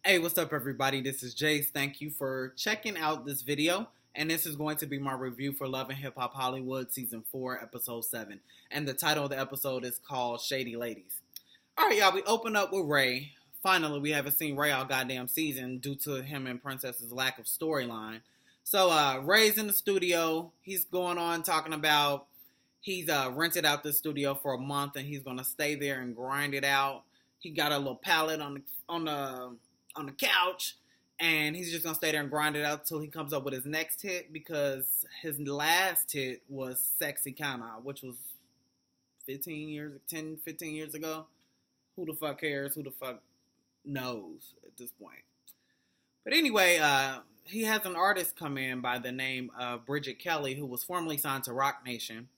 Hey, what's up, everybody? This is Jace. Thank you for checking out this video. And this is going to be my review for Love and Hip Hop Hollywood Season 4, Episode 7. And the title of the episode is called Shady Ladies. Alright, y'all, we open up with Ray. Finally, we haven't seen Ray all goddamn season due to him and Princess's lack of storyline. So, Ray's in the studio. He's going on talking about he's rented out the studio for a month and he's going to stay there and grind it out. He got a little pallet on the couch, and he's just gonna stay there and grind it out till he comes up with his next hit, because his last hit was Sexy Kinda, which was 15 years ago. Who the fuck cares? Who the fuck knows at this point? But anyway, he has an artist come in by the name of Bridget Kelly, who was formerly signed to Rock Nation,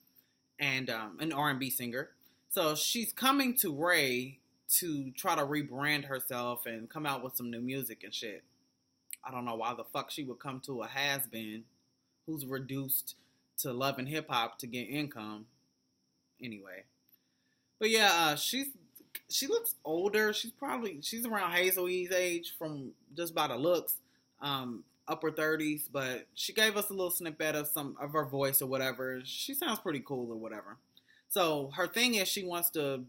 and an R&B singer. So she's coming to Ray to try to rebrand herself and come out with some new music and shit. I don't know why the fuck she would come to a has-been who's reduced to Love and Hip Hop to get income. Anyway. But yeah, she looks older. She's around Hazel E's age from just by the looks. Upper 30s, but she gave us a little snippet of some of her voice or whatever. She sounds pretty cool or whatever. So her thing is she wants to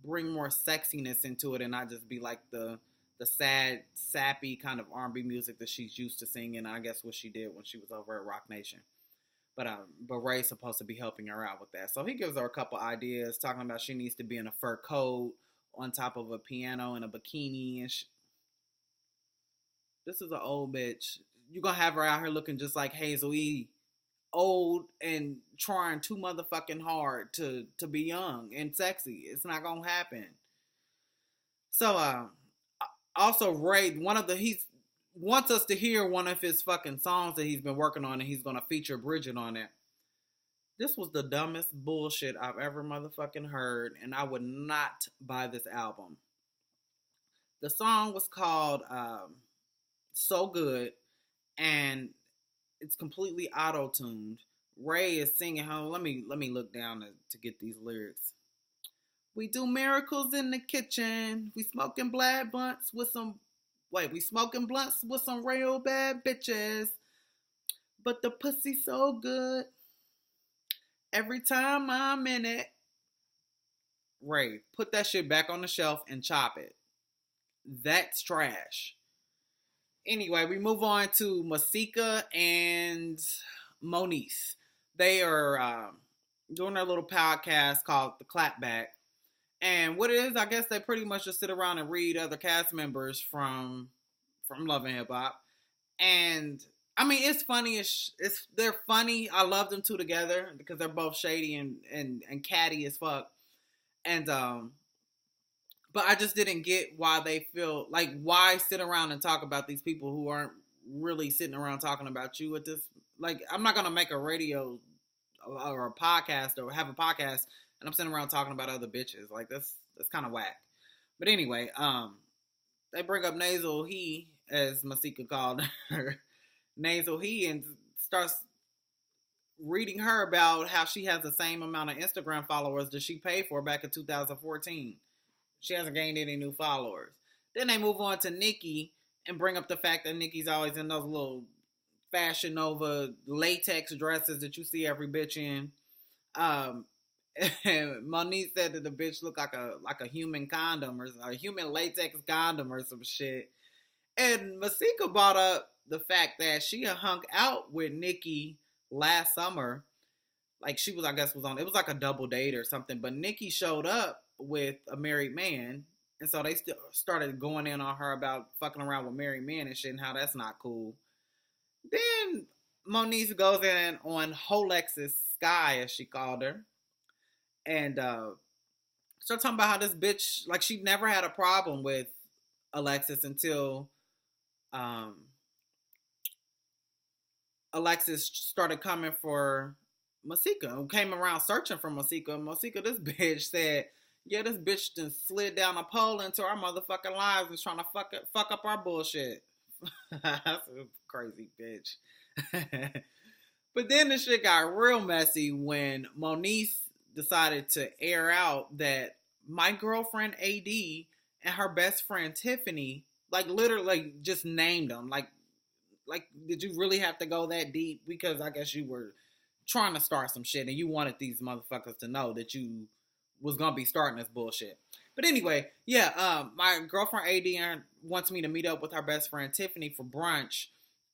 bring more sexiness into it and not just be like the sad, sappy kind of R&B music that she's used to singing. I guess what she did when she was over at Rock Nation. But Ray's supposed to be helping her out with that. So he gives her a couple ideas, talking about she needs to be in a fur coat on top of a piano and a bikini and This is an old bitch. You're gonna have her out here looking just like Hazel E, old and trying too motherfucking hard to be young and sexy. It's not gonna happen. So also Ray, he wants us to hear one of his fucking songs that he's been working on, and he's gonna feature Bridget on it. This was the dumbest bullshit I've ever motherfucking heard, and I would not buy this album. The song was called So Good, and it's completely auto-tuned. Ray is singing home. Let me look down to get these lyrics. We do miracles in the kitchen. We smoking blunts with some real bad bitches. But the pussy so good. Every time I'm in it. Ray, put that shit back on the shelf and chop it. That's trash. Anyway, we move on to Masika and Moniece. They are doing their little podcast called The Clapback. And what it is, I guess they pretty much just sit around and read other cast members from Love and Hip Hop. And I mean, it's funny. They're funny. I love them two together because they're both shady and catty as fuck. And but I just didn't get why they feel like, why sit around and talk about these people who aren't really sitting around talking about you at this. Like, I'm not going to make a radio or a podcast or have a podcast and I'm sitting around talking about other bitches. Like, that's kind of whack. But anyway, they bring up Nasal He, as Masika called her, Nasal He, and starts reading her about how she has the same amount of Instagram followers that she paid for back in 2014. She hasn't gained any new followers. Then they move on to Nikki and bring up the fact that Nikki's always in those little Fashion Nova latex dresses that you see every bitch in. And Monique said that the bitch looked like a human condom or a human latex condom or some shit. And Masika brought up the fact that she had hung out with Nikki last summer. Like, she was, I guess, it was like a double date or something. But Nikki showed up with a married man, and so they still started going in on her about fucking around with married men and shit and how that's not cool. Then Moniece goes in on Holex's Sky, as she called her, and start talking about how this bitch, like, she never had a problem with Alexis until Alexis started coming for Masika, who came around searching for Masika. Masika, this bitch said, yeah, this bitch done slid down a pole into our motherfucking lives and trying to fuck up our bullshit. That's a crazy bitch. But then the shit got real messy when Moniece decided to air out that my girlfriend AD and her best friend Tiffany Like literally, like, just named them. Like, did you really have to go that deep? Because I guess you were trying to start some shit and you wanted these motherfuckers to know that you was gonna be starting this bullshit. But anyway, yeah, my girlfriend AD wants me to meet up with her best friend Tiffany for brunch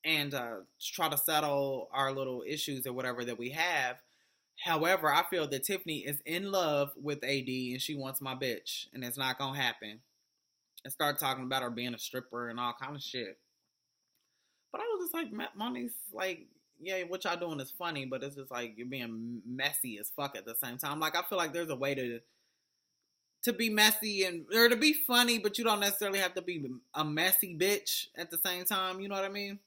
and try to settle our little issues or whatever that we have. However, I feel that Tiffany is in love with AD and she wants my bitch, and it's not gonna happen. And start talking about her being a stripper and all kind of shit. But I was just like, Money's like, yeah, what y'all doing is funny, but it's just like you're being messy as fuck at the same time. Like, I feel like there's a way to be messy and or to be funny, but you don't necessarily have to be a messy bitch at the same time. You know what I mean?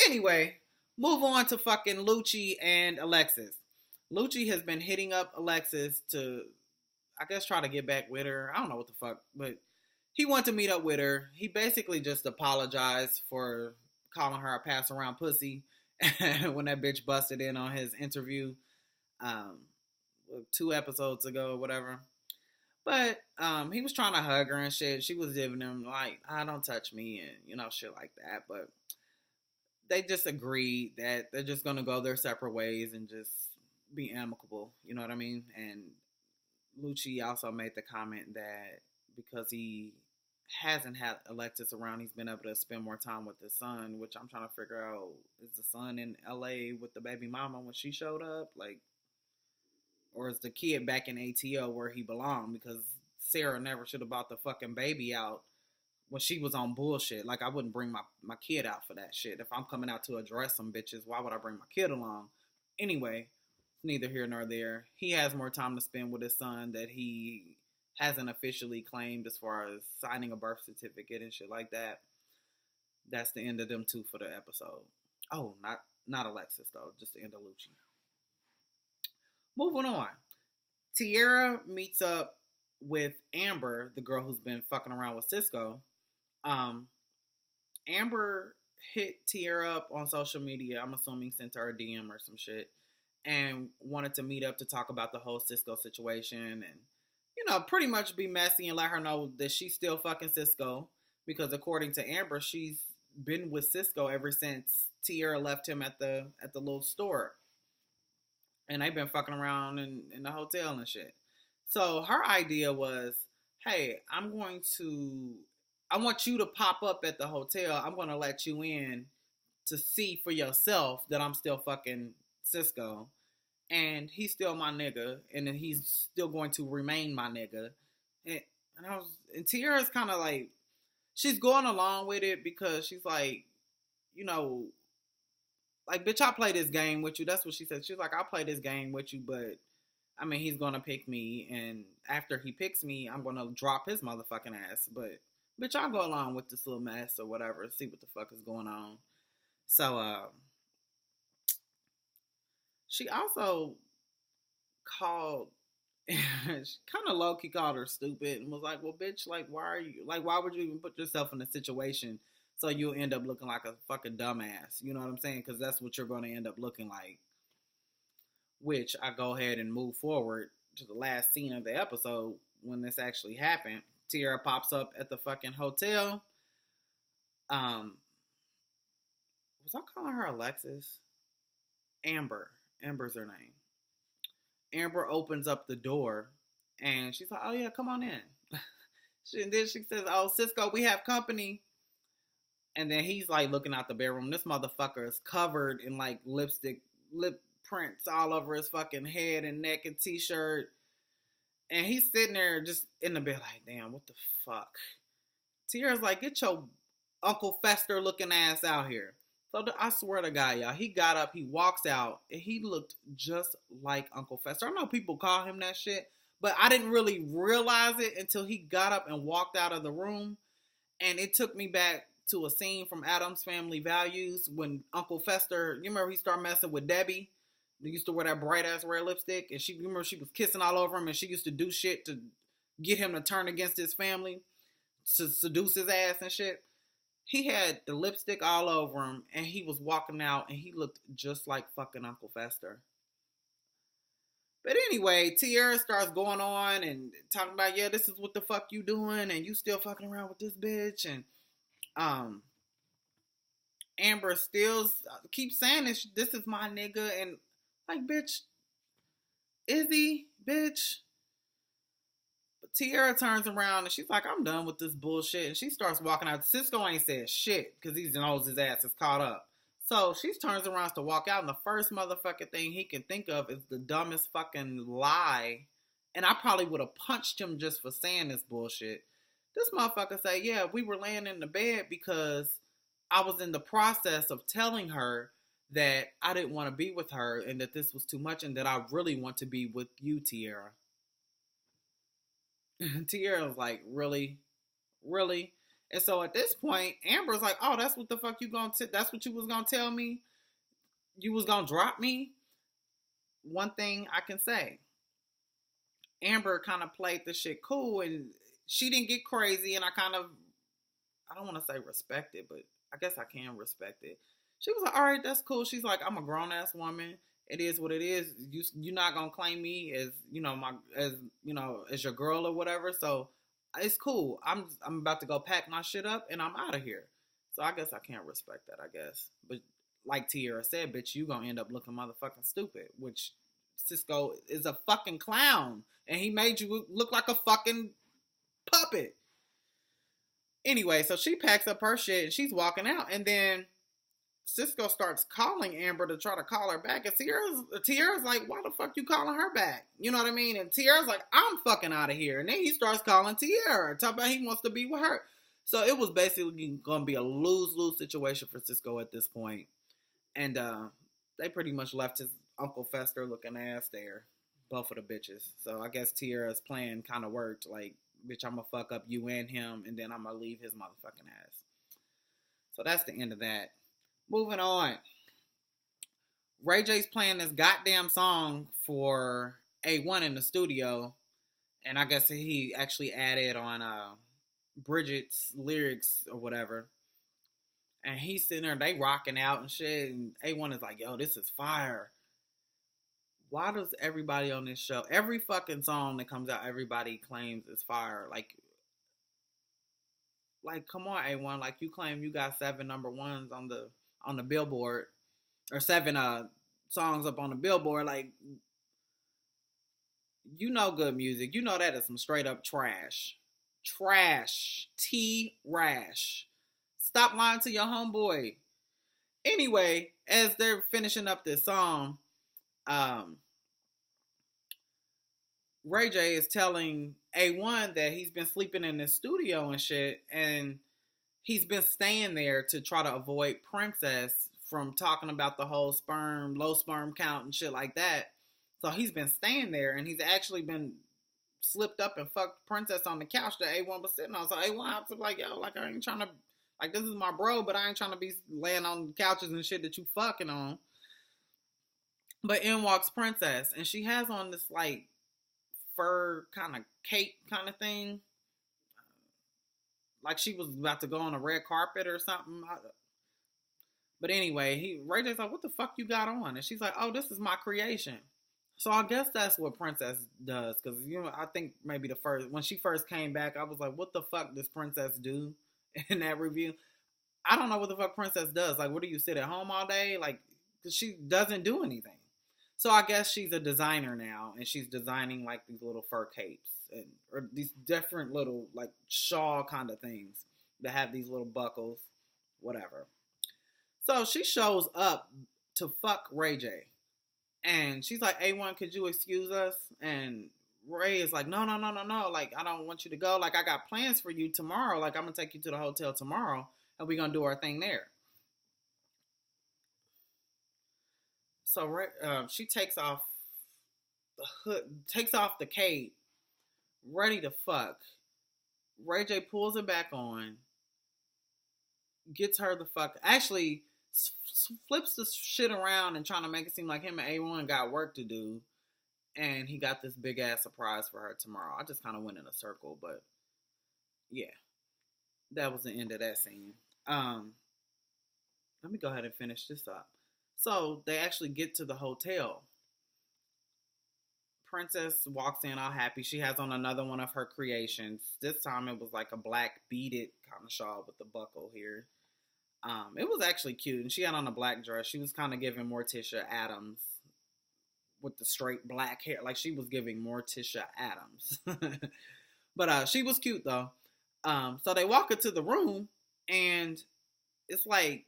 Anyway, move on to fucking Lucci and Alexis. Lucci has been hitting up Alexis to, I guess, try to get back with her. I don't know what the fuck, but he wanted to meet up with her. He basically just apologized for calling her a pass around pussy when that bitch busted in on his interview 2 episodes ago or whatever. But he was trying to hug her and shit. She was giving him like, don't touch me and, you know, shit like that. But they just agreed that they're just going to go their separate ways and just be amicable. You know what I mean? And Lucci also made the comment that because he hasn't had Alexis around, he's been able to spend more time with his son, which I'm trying to figure out, is the son in LA with the baby mama when she showed up? Like, or is the kid back in ATL where he belonged? Because Sarah never should have brought the fucking baby out when she was on bullshit. Like, I wouldn't bring my kid out for that shit. If I'm coming out to address some bitches, why would I bring my kid along? Anyway, neither here nor there. He has more time to spend with his son that he hasn't officially claimed as far as signing a birth certificate and shit like that. That's the end of them two for the episode. Oh, not Alexis though, just the end of Lucci. Moving on. Tierra meets up with Amber, the girl who's been fucking around with Cisco. Amber hit Tierra up on social media. I'm assuming sent her a DM or some shit. And wanted to meet up to talk about the whole Cisco situation and, you know, pretty much be messy and let her know that she's still fucking Cisco. Because according to Amber, she's been with Cisco ever since Tierra left him at the little store. And they've been fucking around in the hotel and shit. So her idea was, hey, I want you to pop up at the hotel. I'm going to let you in to see for yourself that I'm still fucking Cisco. And he's still my nigga. And then he's still going to remain my nigga. And Tierra's kind of like, she's going along with it because she's like, you know, like, bitch, I play this game with you. That's what she said. She's like, I'll play this game with you, but, I mean, he's going to pick me. And after he picks me, I'm going to drop his motherfucking ass. But, bitch, I'll go along with this little mess or whatever. See what the fuck is going on. So, she also called, she kind of low-key called her stupid and was like, well, bitch, like, why would you even put yourself in a situation so you'll end up looking like a fucking dumbass? You know what I'm saying? Because that's what you're going to end up looking like. Which I go ahead and move forward to the last scene of the episode when this actually happened. Tierra pops up at the fucking hotel. Was I calling her Alexis? Amber. Amber's her name. Amber opens up the door and she's like, oh yeah, come on in. And then she says, oh, Cisco, we have company. And then he's like looking out the bedroom. This motherfucker is covered in like lip prints all over his fucking head and neck and t-shirt. And he's sitting there just in the bed like, damn, what the fuck? Tierra's like, get your Uncle Fester looking ass out here. So I swear to God, y'all, he got up, he walks out, and he looked just like Uncle Fester. I know people call him that shit, but I didn't really realize it until he got up and walked out of the room. And it took me back to a scene from Addams Family Values when Uncle Fester, you remember he started messing with Debbie? They used to wear that bright ass red lipstick, and you remember she was kissing all over him, and she used to do shit to get him to turn against his family, to seduce his ass and shit. He had the lipstick all over him, and he was walking out, and he looked just like fucking Uncle Fester. But anyway, Tierra starts going on and talking about, yeah, this is what the fuck you doing, and you still fucking around with this bitch, and Um, Amber still keeps saying this is my nigga, and like, bitch, is he, bitch? But Tiara turns around and she's like, I'm done with this bullshit, and she starts walking out. Cisco ain't said shit because he knows his ass is caught up. So she turns around to walk out, and the first motherfucking thing he can think of is the dumbest fucking lie. And I probably would have punched him just for saying this bullshit. This motherfucker say, yeah, we were laying in the bed because I was in the process of telling her that I didn't want to be with her and that this was too much and that I really want to be with you, Tiara. Tiara was like, really? Really? And so at this point, Amber's like, oh, that's what the fuck that's what you was gonna tell me? You was gonna drop me? One thing I can say, Amber kind of played the shit cool, and she didn't get crazy, and I don't want to say respect it, but I guess I can respect it. She was like, all right, that's cool. She's like, I'm a grown ass woman. It is what it is. You're not gonna claim me as, as your girl or whatever. So it's cool. I'm about to go pack my shit up and I'm out of here. So I guess I can't respect that, I guess. But like Tiara said, bitch, you gonna end up looking motherfucking stupid, which Cisco is a fucking clown and he made you look like a fucking puppet. Anyway, so she packs up her shit and she's walking out, and then Cisco starts calling Amber to try to call her back, and Tiara's like, why the fuck you calling her back? You know what I mean? And Tiara's like, I'm fucking out of here. And then he starts calling Tiara, talking about he wants to be with her. So it was basically going to be a lose-lose situation for Cisco at this point. And they pretty much left his Uncle Fester looking ass there, both of the bitches. So I guess Tiara's plan kind of worked. Like, bitch, I'm going to fuck up you and him, and then I'm going to leave his motherfucking ass. So that's the end of that. Moving on. Ray J's playing this goddamn song for A1 in the studio. And I guess he actually added on Bridget's lyrics or whatever. And he's sitting there, they rocking out and shit. And A1 is like, yo, this is fire. Why does everybody on this show, every fucking song that comes out, everybody claims is fire? Like, come on, A1. Like, you claim you got 7 number ones on the Billboard, or 7 songs up on the Billboard. Like, you know good music. You know that is some straight up trash. Trash. T-rash. Stop lying to your homeboy. Anyway, as they're finishing up this song, Ray J is telling A1 that he's been sleeping in this studio and shit, and he's been staying there to try to avoid Princess from talking about the whole low sperm count and shit like that. So he's been staying there, and he's actually been slipped up and fucked Princess on the couch that A1 was sitting on. So A1 was like, yo, like, I ain't trying to, like, this is my bro, but I ain't trying to be laying on couches and shit that you fucking on. But in walks Princess, and she has on this, like, fur kind of cape kind of thing. Like she was about to go on a red carpet or something. But anyway, Ray J's like, what the fuck you got on? And she's like, oh, this is my creation. So I guess that's what Princess does. Because, I think maybe when she first came back, I was like, what the fuck does Princess do in that review? I don't know what the fuck Princess does. Like, what do you sit at home all day? Like, because she doesn't do anything. So I guess she's a designer now, and she's designing like these little fur capes or these different little like shawl kind of things that have these little buckles, whatever. So she shows up to fuck Ray J, and she's like, A1, could you excuse us? And Ray is like, no, like, I don't want you to go. Like, I got plans for you tomorrow. Like, I'm gonna take you to the hotel tomorrow, and we're gonna do our thing there. So she takes off the hood, takes off the cape, ready to fuck. Ray J pulls it back on, gets her the fuck, actually flips the shit around and trying to make it seem like him and A1 got work to do. And he got this big ass surprise for her tomorrow. I just kind of went in a circle, but yeah, that was the end of that scene. Let me go ahead and finish this up. So they actually get to the hotel. Princess walks in all happy. She has on another one of her creations. This time it was like a black beaded kind of shawl with the buckle here. It was actually cute, and she had on a black dress. She was kind of giving Morticia Adams with the straight black hair. Like she was giving Morticia Adams. But she was cute though. So they walk into the room, and it's like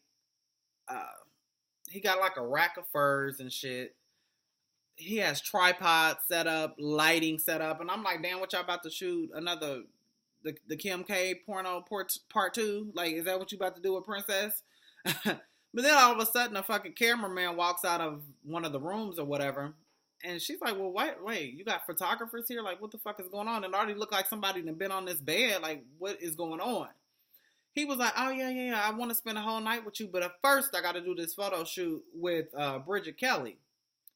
he got like a rack of furs and shit. He has tripods set up, lighting set up, and I'm like, damn, what y'all about to shoot another the Kim K porno part 2? Like, is that what you about to do with Princess? But then all of a sudden, a fucking cameraman walks out of one of the rooms or whatever, and she's like, well, wait, you got photographers here? Like, what the fuck is going on? And it already looked like somebody had been on this bed. Like, what is going on? He was like, oh, yeah, I want to spend a whole night with you, but at first I got to do this photo shoot with Bridget Kelly.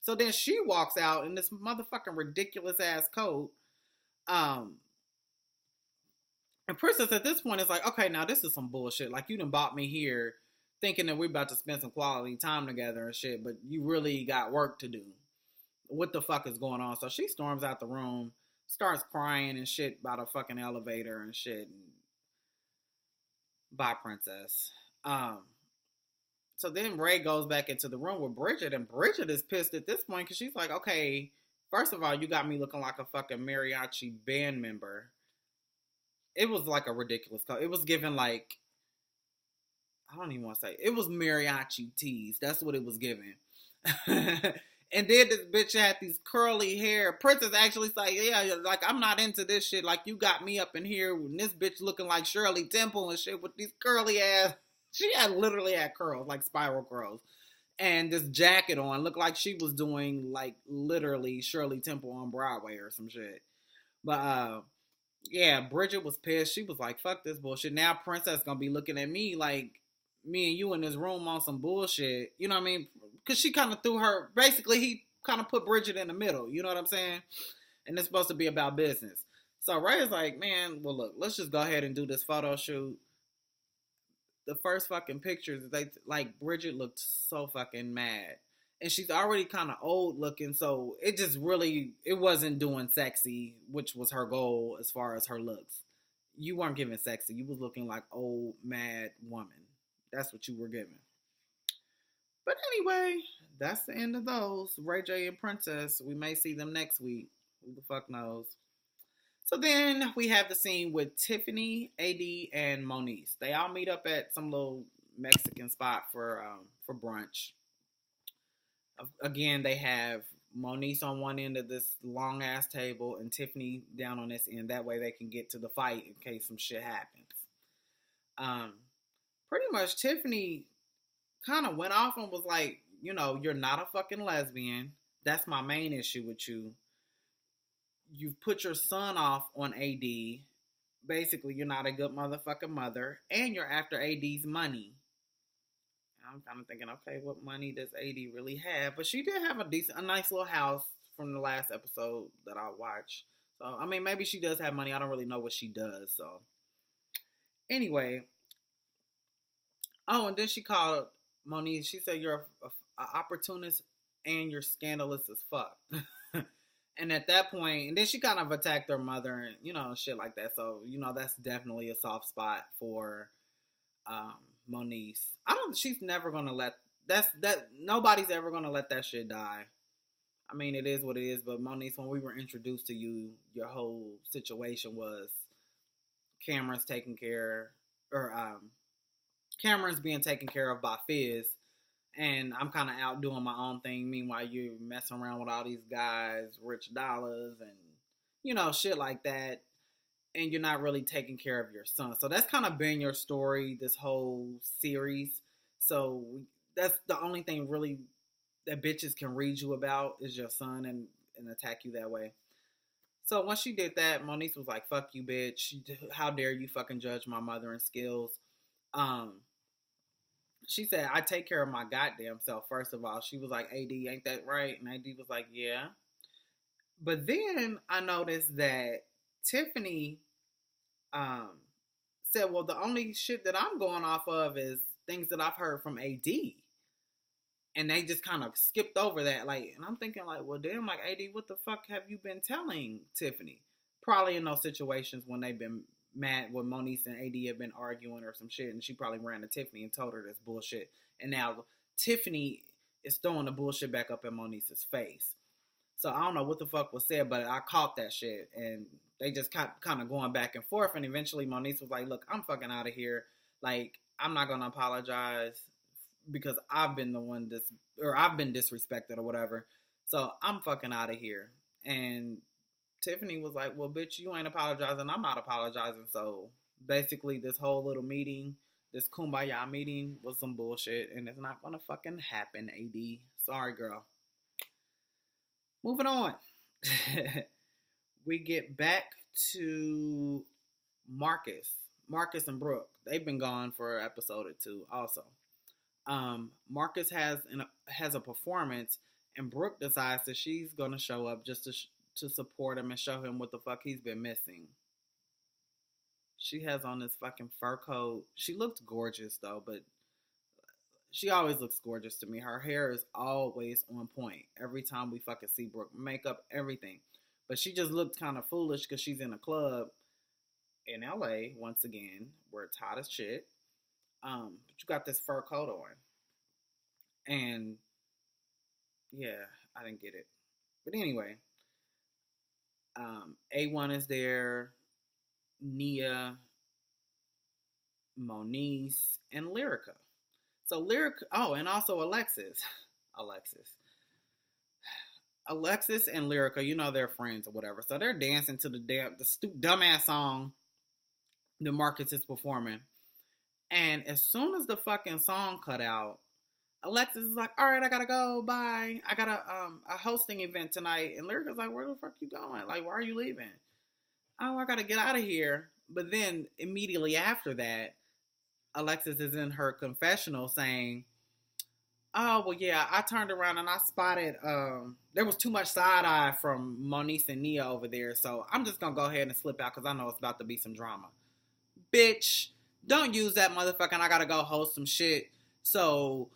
So then she walks out in this motherfucking ridiculous ass coat. And Princess at this point is like, okay, now this is some bullshit. Like, you done bought me here thinking that we're about to spend some quality time together and shit, but you really got work to do. What the fuck is going on? So she storms out the room, starts crying and shit about a fucking elevator and shit. Bye, Princess. So then Ray goes back into the room with Bridget, and Bridget is pissed at this point because she's like, okay, first of all, you got me looking like a fucking mariachi band member. It was like a ridiculous color. It was given like, I don't even want to say, it was mariachi tees. That's what it was giving. And then this bitch had these curly hair. Princess actually said, yeah, like, I'm not into this shit. Like, you got me up in here with this bitch looking like Shirley Temple and shit with these curly ass. She literally had curls, like spiral curls. And this jacket on. Looked like she was doing, like, literally Shirley Temple on Broadway or some shit. But, yeah, Bridget was pissed. She was like, fuck this bullshit. Now Princess gonna be looking at me like me and you in this room on some bullshit. You know what I mean? Because she kind of threw her, basically he kind of put Bridget in the middle. You know what I'm saying? And it's supposed to be about business. So Ray is like, man, well look, let's just go ahead and do this photo shoot. The first fucking pictures, they like Bridget looked so fucking mad. And she's already kind of old looking, so it just really, it wasn't doing sexy, which was her goal as far as her looks. You weren't giving sexy. You was looking like old, mad woman. That's what you were giving. But anyway, that's the end of those. Ray J and Princess. We may see them next week. Who the fuck knows? So then we have the scene with Tiffany, AD, and Moniece. They all meet up at some little Mexican spot for brunch. Again, they have Moniece on one end of this long ass table and Tiffany down on this end. That way they can get to the fight in case some shit happens. Pretty much Tiffany kind of went off and was like, you know, you're not a fucking lesbian. That's my main issue with you. You've put your son off on AD. Basically, you're not a good motherfucking mother. And you're after AD's money. I'm kind of thinking, okay, what money does AD really have? But she did have a nice little house from the last episode that I watched. So, I mean, maybe she does have money. I don't really know what she does. So, anyway. Oh, and then she called Moniece. She said, you're an opportunist and you're scandalous as fuck. And at that point, and then she kind of attacked her mother and, you know, shit like that. So, you know, that's definitely a soft spot for Moniece. She's never going to nobody's ever going to let that shit die. I mean, it is what it is, but Moniece, when we were introduced to you, your whole situation was Cameron's being taken care of by Fizz, and I'm kind of out doing my own thing. Meanwhile, you're messing around with all these guys, Rich Dollars, and, you know, shit like that. And you're not really taking care of your son. So that's kind of been your story this whole series. So that's the only thing really that bitches can read you about is your son and attack you that way. So once she did that, Moniece was like, fuck you, bitch. How dare you fucking judge my mothering skills? She said, I take care of my goddamn self, first of all. She was like, AD, ain't that right? And AD was like, yeah. But then I noticed that Tiffany said, well, the only shit that I'm going off of is things that I've heard from AD. And they just kind of skipped over that. Like, and I'm thinking like, well, damn, like, AD, what the fuck have you been telling Tiffany? Probably in those situations when they've been mad, when Moniece and AD have been arguing or some shit, and she probably ran to Tiffany and told her this bullshit. And now Tiffany is throwing the bullshit back up in Moniece's face. So I don't know what the fuck was said, but I caught that shit. And they just kept kind of going back and forth. And eventually Moniece was like, look, I'm fucking out of here. Like, I'm not going to apologize because I've been the one I've been disrespected or whatever. So I'm fucking out of here. And Tiffany was like, well, bitch, you ain't apologizing. I'm not apologizing. So basically this whole little meeting, this kumbaya meeting was some bullshit. And it's not going to fucking happen, AD. Sorry, girl. Moving on. We get back to Marcus and Brooke. They've been gone for an episode or two also. Marcus has a performance, and Brooke decides that she's going to show up just to support him and show him what the fuck he's been missing. She has on this fucking fur coat. She looks gorgeous though, but she always looks gorgeous to me. Her hair is always on point. Every time we fucking see Brooke. Makeup, everything. But she just looked kind of foolish because she's in a club in LA, once again, where it's hot as shit. But you got this fur coat on. And, yeah, I didn't get it. But anyway, A1 is there. Nia, Moniece, and Lyrica. So and also Alexis and Lyrica, you know they're friends or whatever. So they're dancing to the dumbass song that Marcus is performing. And as soon as the fucking song cut out, Alexis is like, all right, I gotta go, bye. I got a hosting event tonight. And Lyrica's like, where the fuck you going? Like, why are you leaving? Oh, I gotta get out of here. But then immediately after that, Alexis is in her confessional saying, oh, well, yeah, I turned around and I spotted, there was too much side eye from Moniece and Nia over there. So I'm just going to go ahead and slip out because I know it's about to be some drama. Bitch, don't use that motherfucker and I got to go host some shit. So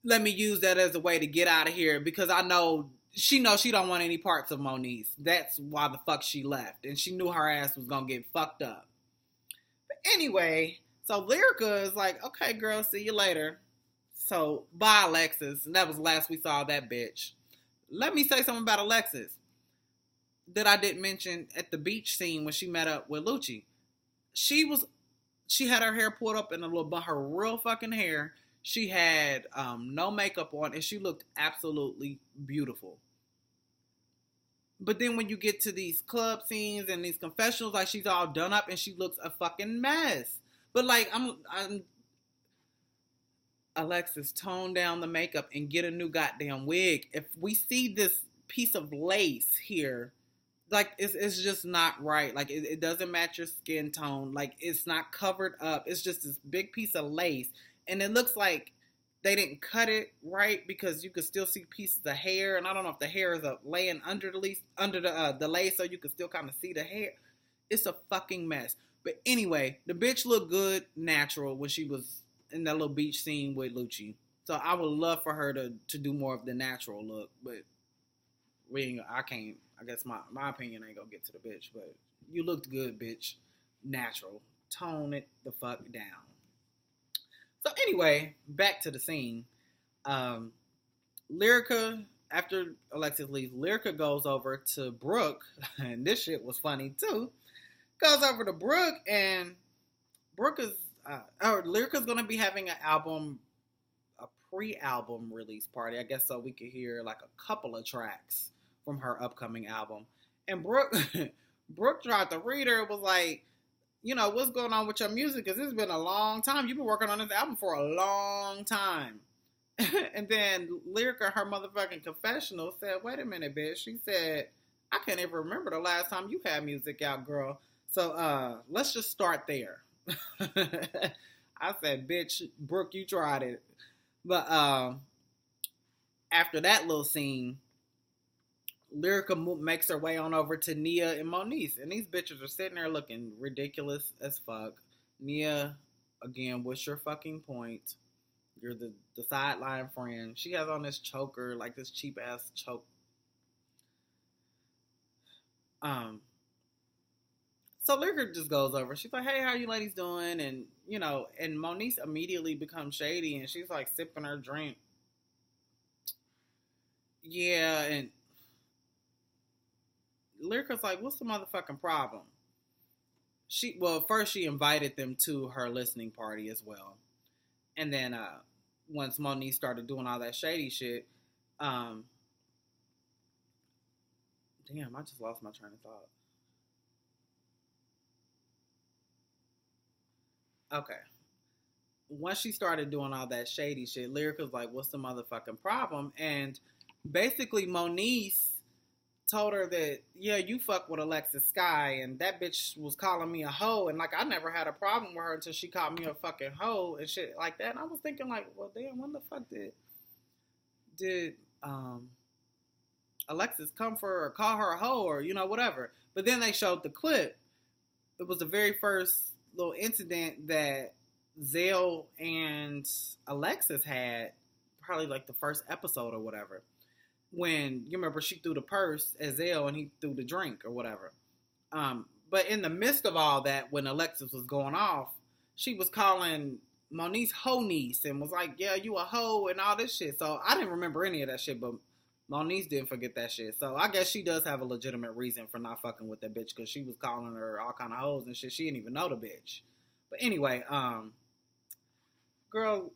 let me use that as a way to get out of here because I know she don't want any parts of Moniece. That's why the fuck she left. And she knew her ass was going to get fucked up. But anyway, so Lyrica is like, okay, girl, see you later. So, bye, Alexis. And that was the last we saw of that bitch. Let me say something about Alexis that I didn't mention at the beach scene when she met up with Lucci. She had her hair pulled up in a little bun, her real fucking hair. She had no makeup on, and she looked absolutely beautiful. But then when you get to these club scenes and these confessionals, like she's all done up and she looks a fucking mess. But like I'm Alexis, tone down the makeup and get a new goddamn wig. If we see this piece of lace here, like it's just not right. Like it doesn't match your skin tone. Like it's not covered up. It's just this big piece of lace, and it looks like they didn't cut it right because you could still see pieces of hair, and I don't know if the hair is laying under the lace, so you can still kind of see the hair. It's a fucking mess. But anyway, the bitch looked good, natural when she was in that little beach scene with Lucci. So I would love for her to do more of the natural look, but I guess my opinion ain't gonna get to the bitch, but you looked good, bitch. Natural. Tone it the fuck down. So anyway, back to the scene. Lyrica, after Alexis leaves, Lyrica goes over to Brooke, and this shit was funny too. Goes over to Brooke, and Brooke is, Lyrica's gonna be having a pre-album release party, I guess, so we could hear like a couple of tracks from her upcoming album. And Brooke tried to read her, was like, you know, what's going on with your music? Because it's been a long time. You've been working on this album for a long time. And then Lyrica, her motherfucking confessional, said, wait a minute, bitch. She said, I can't even remember the last time you had music out, girl. So let's just start there. I said, bitch, Brooke, you tried it. But after that little scene, Lyrica makes her way on over to Nia and Moniece. And these bitches are sitting there looking ridiculous as fuck. Nia, again, what's your fucking point? You're the sideline friend. She has on this choker, like this cheap ass choke. So Lyrica just goes over. She's like, "Hey, how you ladies doing?" And and Moniece immediately becomes shady, and she's like sipping her drink. Yeah, and Lyrica's like, "What's the motherfucking problem?" First she invited them to her listening party as well, and then once Moniece started doing all that shady shit, um, damn, I just lost my train of thought. Okay. Once she started doing all that shady shit, Lyrica's like, "What's the motherfucking problem?" And basically, Moniece told her that, yeah, you fuck with Alexis Sky, and that bitch was calling me a hoe, and like I never had a problem with her until she called me a fucking hoe and shit like that. And I was thinking like, well, damn, when the fuck did Alexis come for her or call her a hoe or whatever? But then they showed the clip. It was the very first little incident that Zell and Alexis had, probably like the first episode or whatever. When you remember she threw the purse at Zell and he threw the drink or whatever. But in the midst of all that, when Alexis was going off, she was calling Moniece hoe niece and was like, "Yeah, you a hoe" and all this shit. So I didn't remember any of that shit, but Moniece didn't forget that shit. So I guess she does have a legitimate reason for not fucking with that bitch, because she was calling her all kind of hoes and shit. She didn't even know the bitch. But anyway, girl,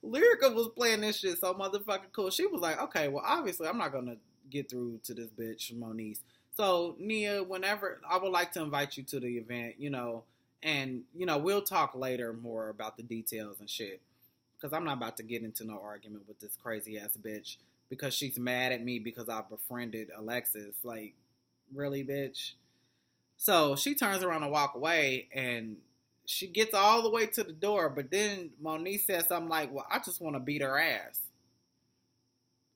Lyrica was playing this shit so motherfucking cool. She was like, "Okay, well, obviously I'm not gonna get through to this bitch, Moniece. So Nia, whenever, I would like to invite you to the event, and we'll talk later more about the details and shit. Because I'm not about to get into no argument with this crazy ass bitch because she's mad at me because I befriended Alexis. Like, really, bitch?" So she turns around and walk away, and she gets all the way to the door, but then Moniece says something like, "Well, I just want to beat her ass."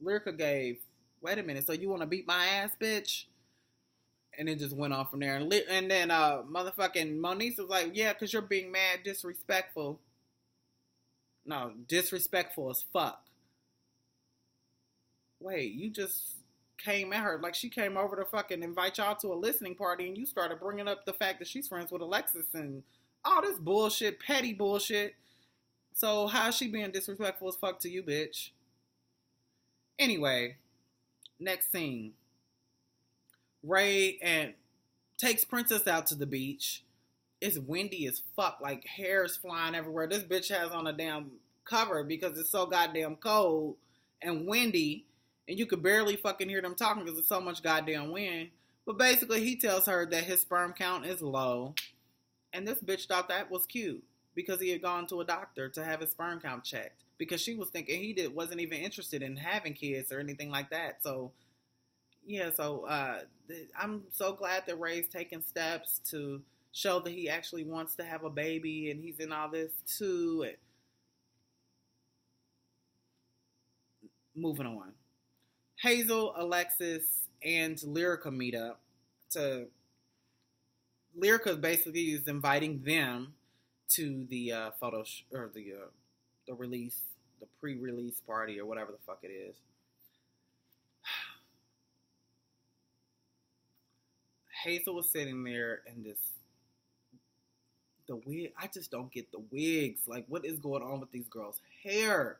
Lyrica gave, "Wait a minute, so you want to beat my ass, bitch?" And it just went on from there. And then motherfucking Moniece was like, "Yeah, because you're being mad disrespectful." No, disrespectful as fuck. Wait, you just came at her like she came over to fucking invite y'all to a listening party, and you started bringing up the fact that she's friends with Alexis and all this bullshit, petty bullshit. So how's she being disrespectful as fuck to you, bitch? Anyway, next scene. Ray and takes Princess out to the beach. It's windy as fuck, like hair's flying everywhere. This bitch has on a damn cover because it's so goddamn cold and windy, and you could barely fucking hear them talking because there's so much goddamn wind. But basically, he tells her that his sperm count is low, and this bitch thought that was cute because he had gone to a doctor to have his sperm count checked, because she was thinking wasn't even interested in having kids or anything like that. So yeah, so I'm so glad that Ray's taking steps to show that he actually wants to have a baby, and he's in all this too. And moving on. Hazel, Alexis, and Lyrica meet up. Lyrica basically is inviting them to the or the release, the pre-release party or whatever the fuck it is. Hazel was sitting there, and the wig, I just don't get the wigs. Like, what is going on with these girls' hair?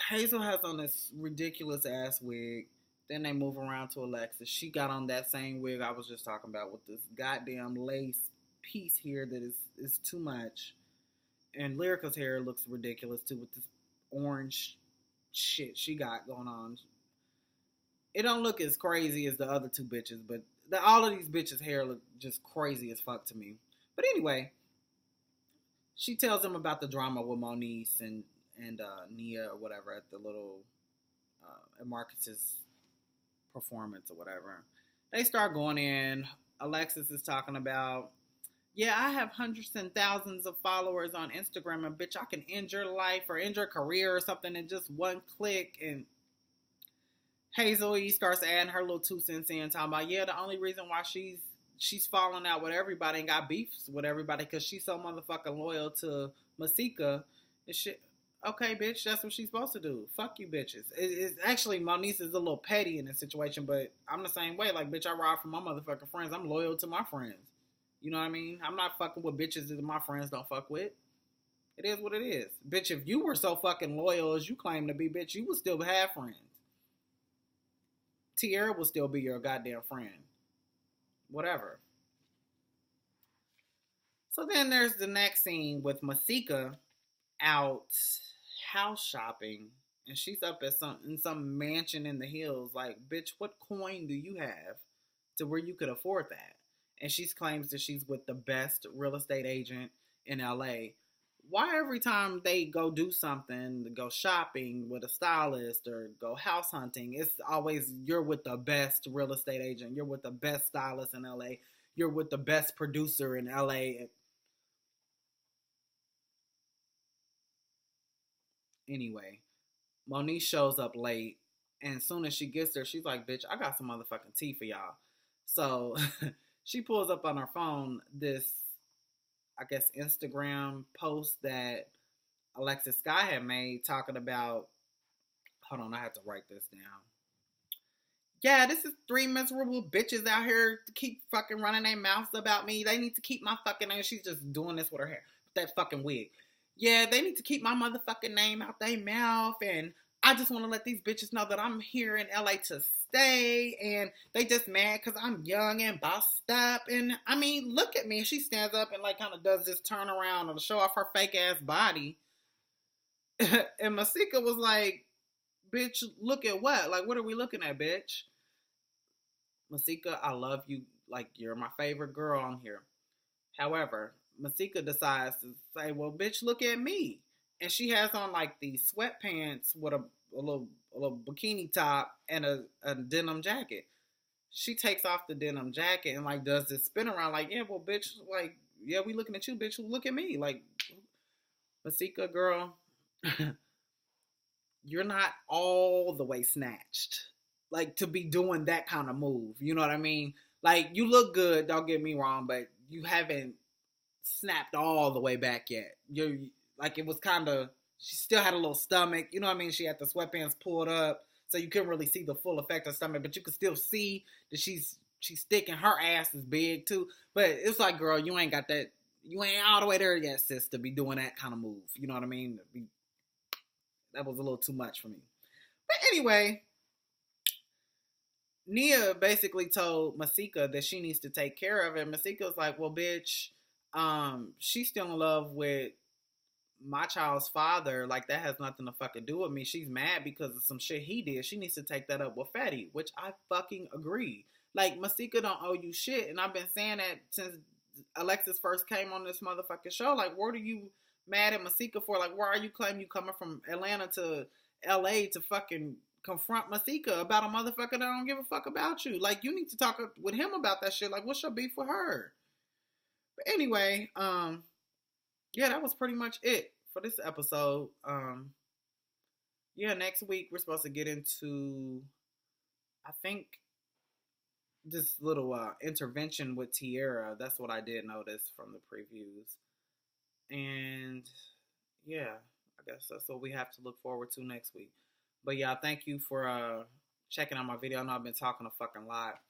Hazel has on this ridiculous ass wig. Then they move around to Alexis. She got on that same wig I was just talking about with this goddamn lace piece here that is too much. And Lyrica's hair looks ridiculous too with this orange shit she got going on. It don't look as crazy as the other two bitches, but all of these bitches' hair look just crazy as fuck to me. But anyway, she tells them about the drama with Moniece and Nia or whatever at the little at Marcus's performance or whatever. They start going in. Alexis is talking about, "Yeah, I have hundreds and thousands of followers on Instagram, and bitch, I can end your life or end your career or something in just one click." And Hazel starts adding her little 2 cents in, talking about, yeah, the only reason why she's she's falling out with everybody and got beefs with everybody because she's so motherfucking loyal to Masika and shit. Okay, bitch, that's what she's supposed to do. Fuck you, bitches. It's actually, my niece is a little petty in this situation, but I'm the same way. Like, bitch, I ride for my motherfucking friends. I'm loyal to my friends. You know what I mean? I'm not fucking with bitches that my friends don't fuck with. It is what it is. Bitch, if you were so fucking loyal as you claim to be, bitch, you would still have friends. Tierra will still be your goddamn friend. Whatever. So then there's the next scene with Masika out house shopping, and she's up at some mansion in the hills. Like, bitch, what coin do you have to where you could afford that? And she claims that she's with the best real estate agent in LA. Why every time they go do something, go shopping with a stylist or go house hunting, it's always you're with the best real estate agent, you're with the best stylist in LA, you're with the best producer in LA. Anyway, Monique shows up late, and as soon as she gets there, she's like, bitch, I got some motherfucking tea for y'all. So she pulls up on her phone this, I guess, Instagram post that Alexis Sky had made talking about, hold on, I have to write this down. Yeah, this is 3 miserable bitches out here to keep fucking running their mouths about me. They need to keep my fucking name. She's just doing this with her hair, with that fucking wig. Yeah, they need to keep my motherfucking name out their mouth, and I just want to let these bitches know that I'm here in LA to stay, and they just mad because I'm young and bossed up, and I mean, look at me. She stands up and like kind of does this turnaround to show off her fake ass body, and Masika was like, bitch, look at what? Like, what are we looking at, bitch? Masika, I love you. Like, you're my favorite girl on here. However, Masika decides to say, well, bitch, look at me. And she has on like these sweatpants with a little bikini top and a denim jacket. She takes off the denim jacket and like does this spin around like, yeah, well, bitch, like, yeah, we looking at you, bitch, look at me. Like, Masika, girl, you're not all the way snatched. Like, to be doing that kind of move. You know what I mean? Like, you look good, don't get me wrong, but you haven't snapped all the way back yet. You're like, it was kind of, she still had a little stomach, you know what I mean? She had the sweatpants pulled up, so you couldn't really see the full effect of stomach, but you could still see that she's sticking, her ass is big too. But it's like, girl, you ain't got that, you ain't all the way there yet, sis, to be doing that kind of move. You know what I mean? That was a little too much for me. But anyway, Nia basically told Masika that she needs to take care of it. Masika's like, well, bitch, she's still in love with my child's father. Like, that has nothing to fucking do with me. She's mad because of some shit he did. She needs to take that up with Fetty, which I fucking agree. Like, Masika don't owe you shit, and I've been saying that since Alexis first came on this motherfucking show. Like, what are you mad at Masika for? Like, why are you claiming you coming from Atlanta to LA to fucking confront Masika about a motherfucker that don't give a fuck about you? Like, you need to talk with him about that shit. Like, what's your beef with her? But anyway, yeah, that was pretty much it for this episode. Yeah, next week we're supposed to get into, I think, this little intervention with Tierra. That's what I did notice from the previews. And yeah, I guess that's what we have to look forward to next week. But yeah, thank you for checking out my video. I know I've been talking a fucking lot.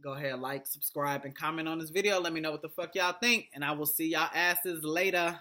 Go ahead, like, subscribe, and comment on this video. Let me know what the fuck y'all think, and I will see y'all asses later.